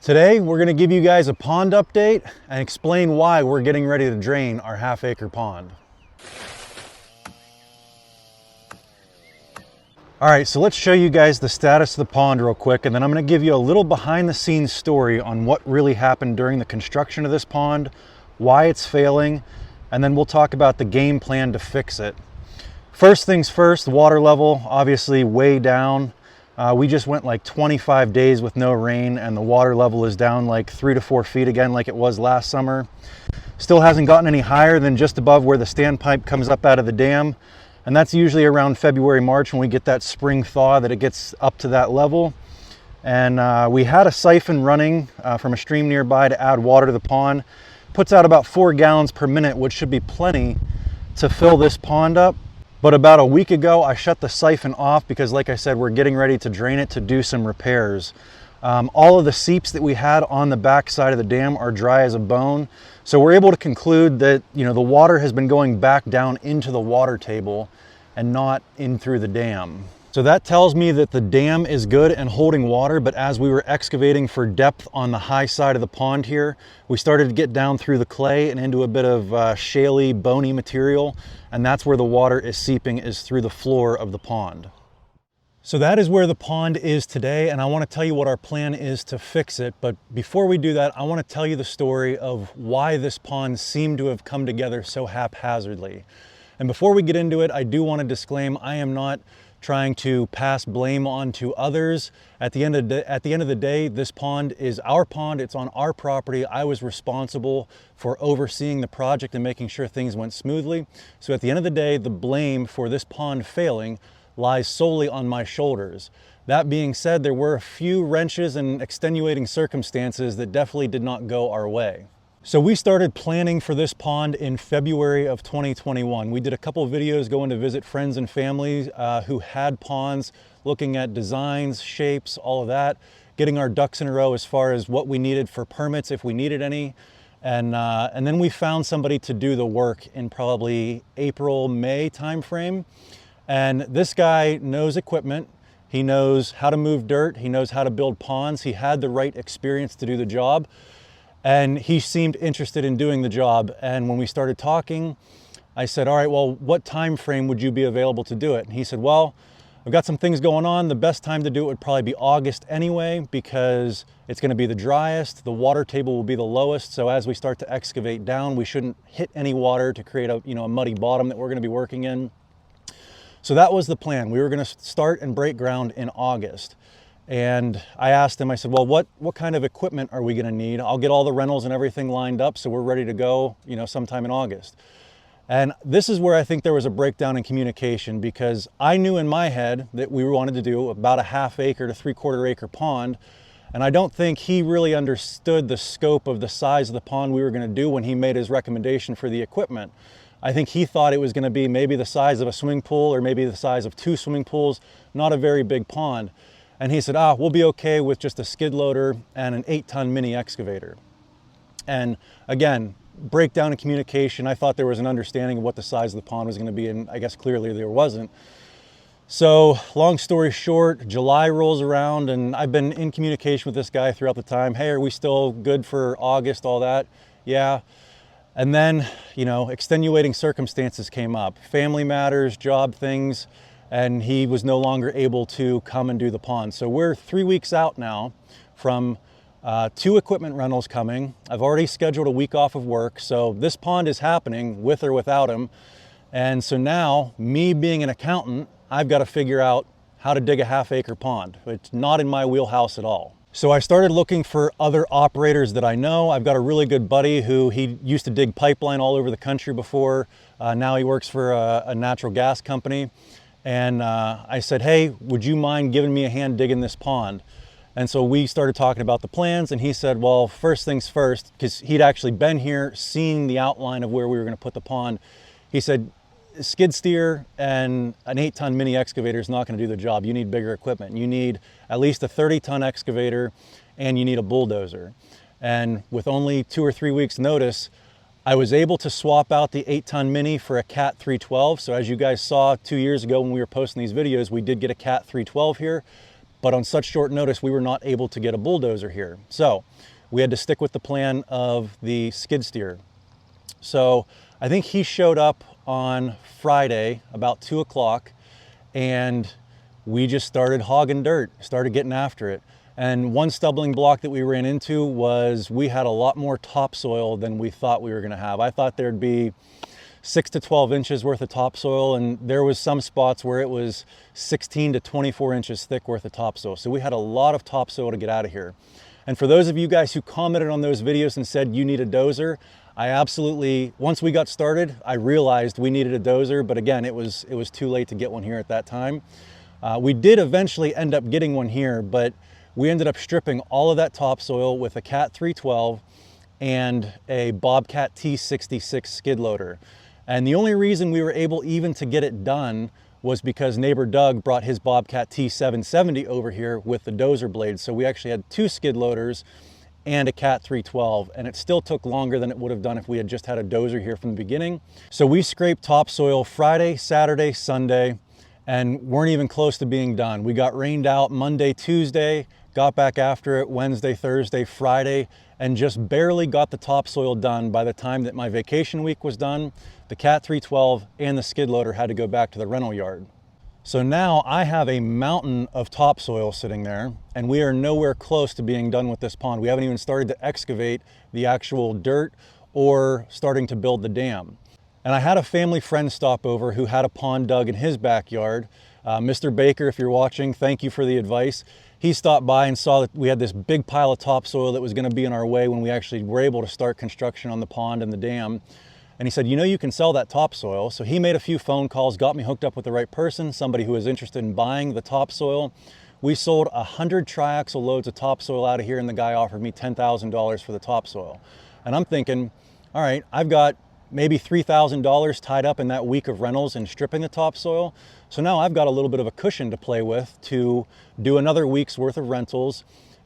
Today, we're going to give you guys a pond update and explain why we're getting ready to drain our half-acre pond. All right, so let's show you guys the status of the pond real quick, and then I'm going to give you a little behind-the-scenes story on what really happened during the construction of this pond, why it's failing, and then we'll talk about the game plan to fix it. First things first, the water level, obviously way down. We just went like 25 days with no rain, and the water level is down like 3 to 4 feet again like it was last summer. Still hasn't gotten any higher than just above where the standpipe comes up out of the dam. And that's usually around February, March when we get that spring thaw that it gets up to that level. And we had a siphon running from a stream nearby to add water to the pond. Puts out about 4 gallons per minute, which should be plenty to fill this pond up. But about a week ago, I shut the siphon off because, like I said, we're getting ready to drain it to do some repairs. All of the seeps that we had on the back side of the dam are dry as a bone. So we're able to conclude that, the water has been going back down into the water table and not in through the dam. So that tells me that the dam is good and holding water, but as we were excavating for depth on the high side of the pond here, we started to get down through the clay and into a bit of shaly, bony material, and that's where the water is seeping, is through the floor of the pond. So that is where the pond is today, and I want to tell you what our plan is to fix it. But before we do that, I want to tell you the story of why this pond seemed to have come together so haphazardly. And before we get into it, I do want to disclaim I am not trying to pass blame on to others. At the end of the day, this pond is our pond. It's on our property. I was responsible for overseeing the project and making sure things went smoothly. So at the end of the day, the blame for this pond failing lies solely on my shoulders. That being said, there were a few wrenches and extenuating circumstances that definitely did not go our way. So we started planning for this pond in February of 2021. We did a couple of videos going to visit friends and family who had ponds, looking at designs, shapes, all of that, getting our ducks in a row as far as what we needed for permits, if we needed any. And then we found somebody to do the work in probably April, May timeframe. And this guy knows equipment. He knows how to move dirt. He knows how to build ponds. He had the right experience to do the job. And he seemed interested in doing the job. And when we started talking, I said, all right, well, what time frame would you be available to do it? And he said, well, I've got some things going on. The best time to do it would probably be August anyway, because it's going to be the driest. The water table will be the lowest. So as we start to excavate down, we shouldn't hit any water to create a muddy bottom that we're going to be working in. So that was the plan. We were going to start and break ground in August. And I asked him, I said, well, what kind of equipment are we going to need? I'll get all the rentals and everything lined up so we're ready to go, sometime in August. And this is where I think there was a breakdown in communication, because I knew in my head that we wanted to do about a half-acre to 3/4 acre pond. And I don't think he really understood the scope of the size of the pond we were going to do when he made his recommendation for the equipment. I think he thought it was going to be maybe the size of a swimming pool or maybe the size of 2 swimming pools, not a very big pond. And he said, we'll be okay with just a skid loader and an 8-ton mini excavator. And again, breakdown in communication. I thought there was an understanding of what the size of the pond was going to be, and I guess clearly there wasn't. So long story short, July rolls around and I've been in communication with this guy throughout the time. Hey, are we still good for August, all that? Yeah. And then, extenuating circumstances came up, family matters, job things, and he was no longer able to come and do the pond. So we're 3 weeks out now from 2 equipment rentals coming. I've already scheduled a week off of work. So this pond is happening with or without him. And so now, me being an accountant, I've got to figure out how to dig a half-acre pond. It's not in my wheelhouse at all. So I started looking for other operators that I know. I've got a really good buddy who he used to dig pipeline all over the country before. Now he works for a natural gas company. And I said, hey, would you mind giving me a hand digging this pond? And so we started talking about the plans, and he said, well, first things first, because he'd actually been here, seeing the outline of where we were going to put the pond. He said, skid steer and an 8-ton mini excavator is not going to do the job. You need bigger equipment. You need at least a 30-ton excavator, and you need a bulldozer. And with only 2 or 3 weeks notice, I was able to swap out the 8-ton mini for a Cat 312. So as you guys saw 2 years ago when we were posting these videos, we did get a Cat 312 here. but on such short notice, we were not able to get a bulldozer here. So we had to stick with the plan of the skid steer. So I think he showed up on Friday about 2 o'clock, and we just started hogging dirt, started getting after it. And one stumbling block that we ran into was we had a lot more topsoil than we thought we were gonna have. I thought there'd be 6 to 12 inches worth of topsoil, and there was some spots where it was 16 to 24 inches thick worth of topsoil. So we had a lot of topsoil to get out of here. And for those of you guys who commented on those videos and said you need a dozer, I absolutely, once we got started, I realized we needed a dozer, but again, it was too late to get one here at that time. We did eventually end up getting one here, but we ended up stripping all of that topsoil with a Cat 312 and a Bobcat T66 skid loader. And the only reason we were able even to get it done was because neighbor Doug brought his Bobcat T770 over here with the dozer blades. So we actually had 2 skid loaders and a Cat 312, and it still took longer than it would have done if we had just had a dozer here from the beginning. So we scraped topsoil Friday, Saturday, Sunday, and weren't even close to being done. We got rained out Monday, Tuesday, got back after it Wednesday, Thursday, Friday, and just barely got the topsoil done by the time that my vacation week was done. The Cat 312 and the skid loader had to go back to the rental yard. So now I have a mountain of topsoil sitting there, and we are nowhere close to being done with this pond. We haven't even started to excavate the actual dirt or starting to build the dam. And I had a family friend stop over who had a pond dug in his backyard. Mr. Baker, if you're watching, thank you for the advice. He stopped by and saw that we had this big pile of topsoil that was going to be in our way when we actually were able to start construction on the pond and the dam. And he said, you know, you can sell that topsoil. So he made a few phone calls, got me hooked up with the right person, somebody who was interested in buying the topsoil. We sold 100 triaxle loads of topsoil out of here, and the guy offered me $10,000 for the topsoil. And I'm thinking, all right, I've got maybe $3,000 tied up in that week of rentals and stripping the topsoil. So now I've got a little bit of a cushion to play with to do another week's worth of rentals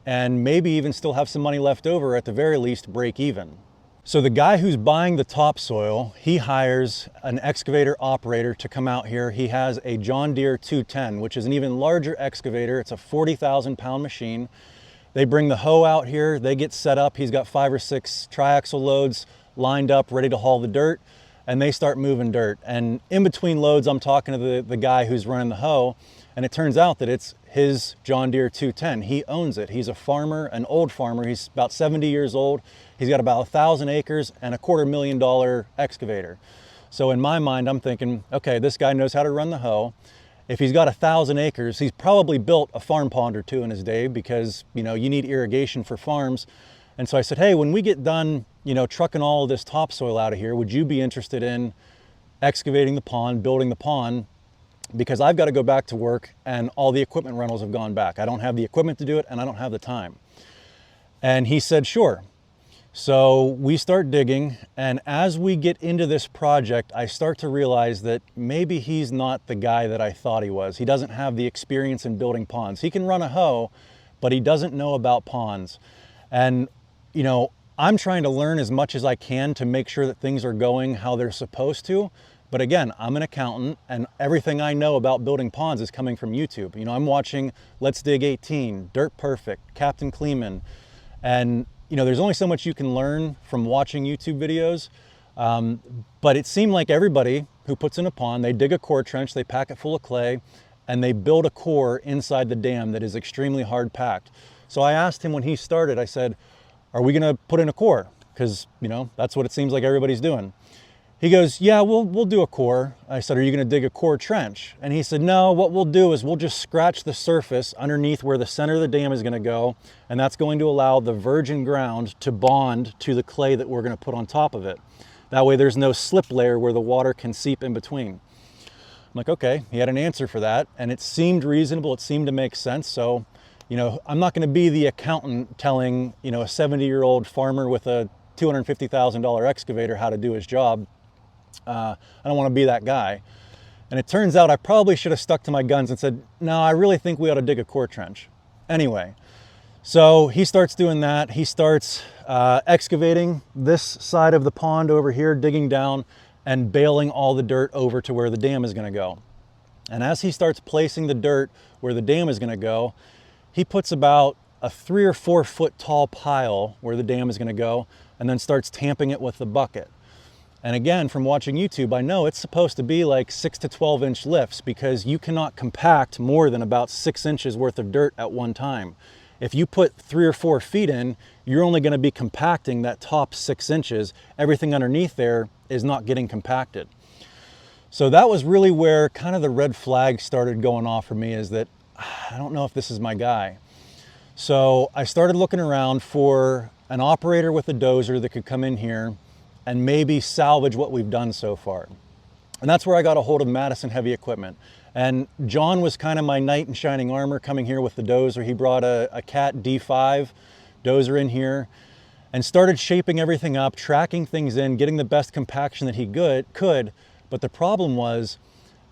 and maybe even still have some money left over, at the very least break even. So the guy who's buying the topsoil, he hires an excavator operator to come out here. He has a John Deere 210, which is an even larger excavator. It's a 40,000 pound machine. They bring the hoe out here, they get set up. He's got 5 or 6 triaxle loads lined up, ready to haul the dirt, and they start moving dirt. And in between loads, I'm talking to the guy who's running the hoe, and it turns out that it's his John Deere 210. He owns it. He's a farmer, an old farmer. He's about 70 years old. He's got about 1,000 acres and a $250,000 excavator. So in my mind, I'm thinking, okay, this guy knows how to run the hoe. If he's got 1,000 acres, he's probably built a farm pond or two in his day, because, you know, you need irrigation for farms. And so I said, hey, when we get done, you know, trucking all of this topsoil out of here, would you be interested in excavating the pond, building the pond? Because I've got to go back to work and all the equipment rentals have gone back. I don't have the equipment to do it and I don't have the time. And he said, sure. So we start digging, and as we get into this project, I start to realize that maybe he's not the guy that I thought he was. He doesn't have the experience in building ponds. He can run a hoe, but he doesn't know about ponds. And, you know, I'm trying to learn as much as I can to make sure that things are going how they're supposed to. But again, I'm an accountant, and everything I know about building ponds is coming from YouTube. You know, I'm watching Let's Dig 18, Dirt Perfect, Captain Kleeman, and you know, there's only so much you can learn from watching YouTube videos. But it seemed like everybody who puts in a pond, they dig a core trench, they pack it full of clay, and they build a core inside the dam that is extremely hard packed. So I asked him when he started, I said, are we gonna put in a core? Because, you know, that's what it seems like everybody's doing. He goes, yeah, we'll do a core. I said, are you gonna dig a core trench? And he said, no, what we'll do is we'll just scratch the surface underneath where the center of the dam is gonna go, and that's going to allow the virgin ground to bond to the clay that we're gonna put on top of it. That way there's no slip layer where the water can seep in between. I'm like, okay, he had an answer for that, and it seemed reasonable, it seemed to make sense. So, you know, I'm not gonna be the accountant telling, you know, a 70-year-old farmer with a $250,000 excavator how to do his job. I don't want to be that guy. And it turns out I probably should have stuck to my guns and said, no, I really think we ought to dig a core trench. Anyway, so he starts doing that. He starts excavating this side of the pond over here, digging down and bailing all the dirt over to where the dam is going to go. And as he starts placing the dirt where the dam is going to go, he puts about a 3 or 4 foot tall pile where the dam is going to go, and then starts tamping it with the bucket. And again, from watching YouTube, I know it's supposed to be like 6 to 12 inch lifts, because you cannot compact more than about 6 inches worth of dirt at one time. If you put 3 or 4 feet in, you're only going to be compacting that top 6 inches. Everything underneath there is not getting compacted. So that was really where kind of the red flag started going off for me, is that I don't know if this is my guy. So I started looking around for an operator with a dozer that could come in here and maybe salvage what we've done so far. And that's where I got a hold of Madison Heavy Equipment. And John was kind of my knight in shining armor coming here with the dozer. He brought a Cat D5 dozer in here and started shaping everything up, tracking things in, getting the best compaction that he could. But the problem was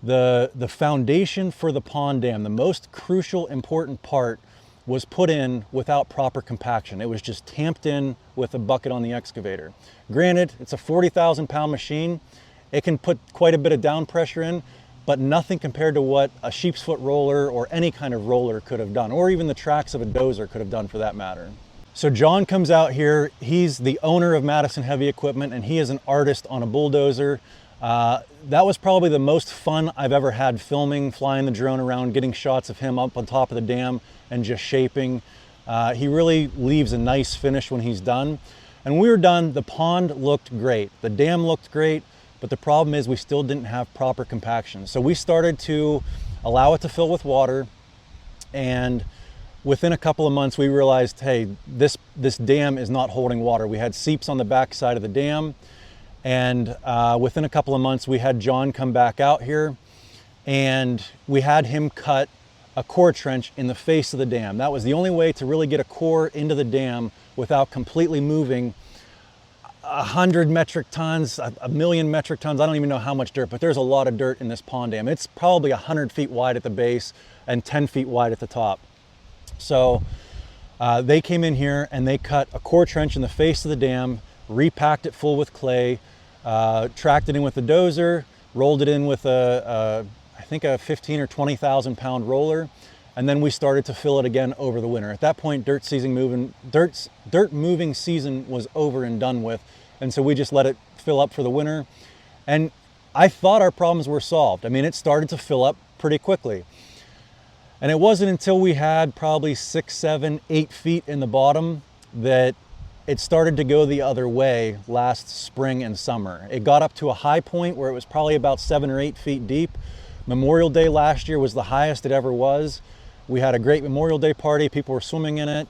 the foundation for the pond dam, the most crucial, important part, was put in without proper compaction. It was just tamped in with a bucket on the excavator. Granted, it's a 40,000 pound machine. It can put quite a bit of down pressure in, but nothing compared to what a sheep's foot roller or any kind of roller could have done, or even the tracks of a dozer could have done for that matter. So John comes out here. He's the owner of Madison Heavy Equipment, and he is an artist on a bulldozer. That was probably the most fun I've ever had filming, flying the drone around, getting shots of him up on top of the dam and just shaping. He really leaves a nice finish when he's done. And when we were done, the pond looked great. The dam looked great, but the problem is we still didn't have proper compaction. So we started to allow it to fill with water, and within a couple of months we realized, hey, this dam is not holding water. We had seeps on the back side of the dam, and within a couple of months we had John come back out here, and we had him cut a core trench in the face of the dam. That was the only way to really get a core into the dam without completely moving 100 metric tons, a million metric tons. I don't even know how much dirt, but there's a lot of dirt in this pond dam. It's probably 100 feet wide at the base and 10 feet wide at the top. So they came in here and they cut a core trench in the face of the dam, repacked it full with clay, tracked it in with a dozer, rolled it in with I think a 15 or 20,000 pound roller, and then we started to fill it again over the winter. At that point, dirt moving season was over and done with, and so we just let it fill up for the winter. And I thought our problems were solved. I mean, it started to fill up pretty quickly. And it wasn't until we had probably 6, 7, 8 feet in the bottom that it started to go the other way last spring and summer. It got up to a high point where it was probably about 7 or 8 feet deep. Memorial Day last year was the highest it ever was. We had a great Memorial Day party, people were swimming in it.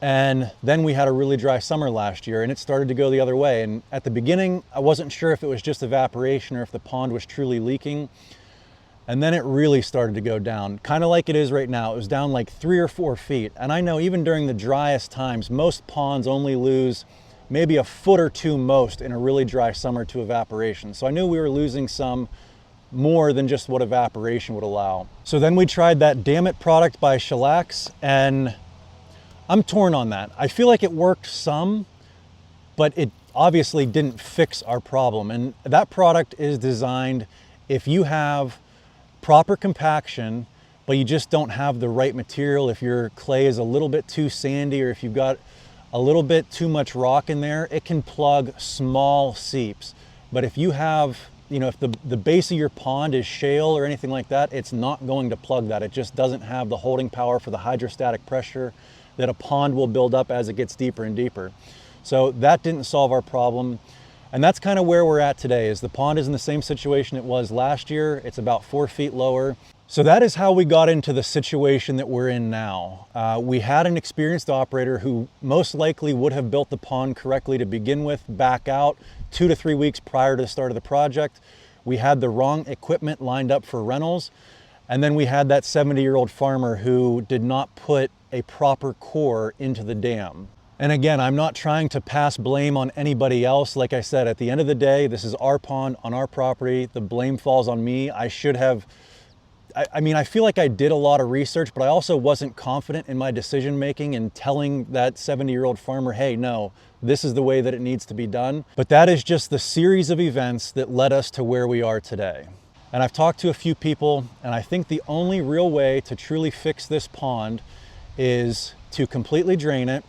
And then we had a really dry summer last year and it started to go the other way. And at the beginning, I wasn't sure if it was just evaporation or if the pond was truly leaking. And then it really started to go down, kind of like it is right now. It was down like 3 or 4 feet. And I know even during the driest times, most ponds only lose maybe a foot or two most in a really dry summer to evaporation. So I knew we were losing some more than just what evaporation would allow. So then we tried that Damn It product by Shellax, and I'm torn on that. I feel like it worked some, but it obviously didn't fix our problem. And that product is designed if you have proper compaction, but you just don't have the right material, if your clay is a little bit too sandy or if you've got a little bit too much rock in there, it can plug small seeps. But if you have, if the base of your pond is shale or anything like that, it's not going to plug that. It just doesn't have the holding power for the hydrostatic pressure that a pond will build up as it gets deeper and deeper. So that didn't solve our problem. And that's kind of where we're at today, is the pond is in the same situation it was last year. It's about 4 feet lower. So that is how we got into the situation that we're in now. We had an experienced operator who most likely would have built the pond correctly to begin with back out 2 to 3 weeks prior to the start of the project. We had the wrong equipment lined up for rentals. And then we had that 70-year-old farmer who did not put a proper core into the dam. And again, I'm not trying to pass blame on anybody else. Like I said, at the end of the day, this is our pond on our property. The blame falls on me. I should have, I feel like I did a lot of research, but I also wasn't confident in my decision-making and telling that 70-year-old farmer, hey, no, this is the way that it needs to be done. But that is just the series of events that led us to where we are today. And I've talked to a few people, and I think the only real way to truly fix this pond is to completely drain it.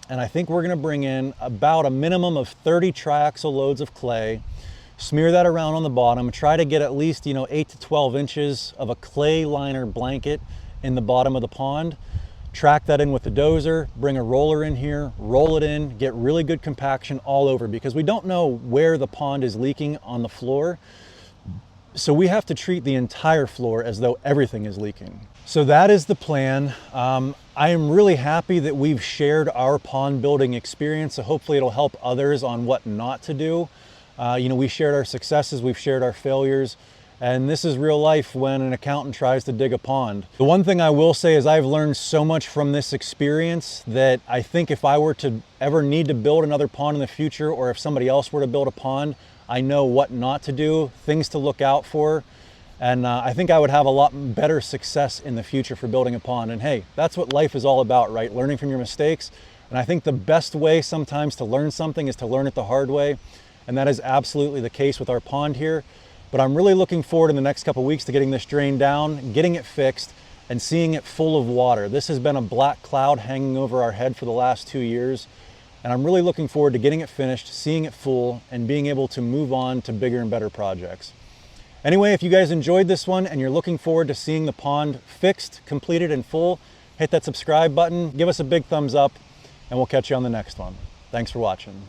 And I think we're gonna bring in about a minimum of 30 triaxle loads of clay, smear that around on the bottom, try to get at least 8 to 12 inches of a clay liner blanket in the bottom of the pond. Track that in with the dozer, bring a roller in here, roll it in, get really good compaction all over, because we don't know where the pond is leaking on the floor. So we have to treat the entire floor as though everything is leaking. So that is the plan. I am really happy that we've shared our pond building experience, so hopefully it'll help others on what not to do. We shared our successes, we've shared our failures, and this is real life when an accountant tries to dig a pond. The one thing I will say is I've learned so much from this experience that I think if I were to ever need to build another pond in the future, or if somebody else were to build a pond, I know what not to do, things to look out for, and I think I would have a lot better success in the future for building a pond. And hey, that's what life is all about, right? Learning from your mistakes. And I think the best way sometimes to learn something is to learn it the hard way. And that is absolutely the case with our pond here. But I'm really looking forward in the next couple of weeks to getting this drain down, getting it fixed, and seeing it full of water. This has been a black cloud hanging over our head for the last 2 years. And I'm really looking forward to getting it finished, seeing it full, and being able to move on to bigger and better projects. Anyway, if you guys enjoyed this one and you're looking forward to seeing the pond fixed, completed, and full, hit that subscribe button, give us a big thumbs up, and we'll catch you on the next one. Thanks for watching.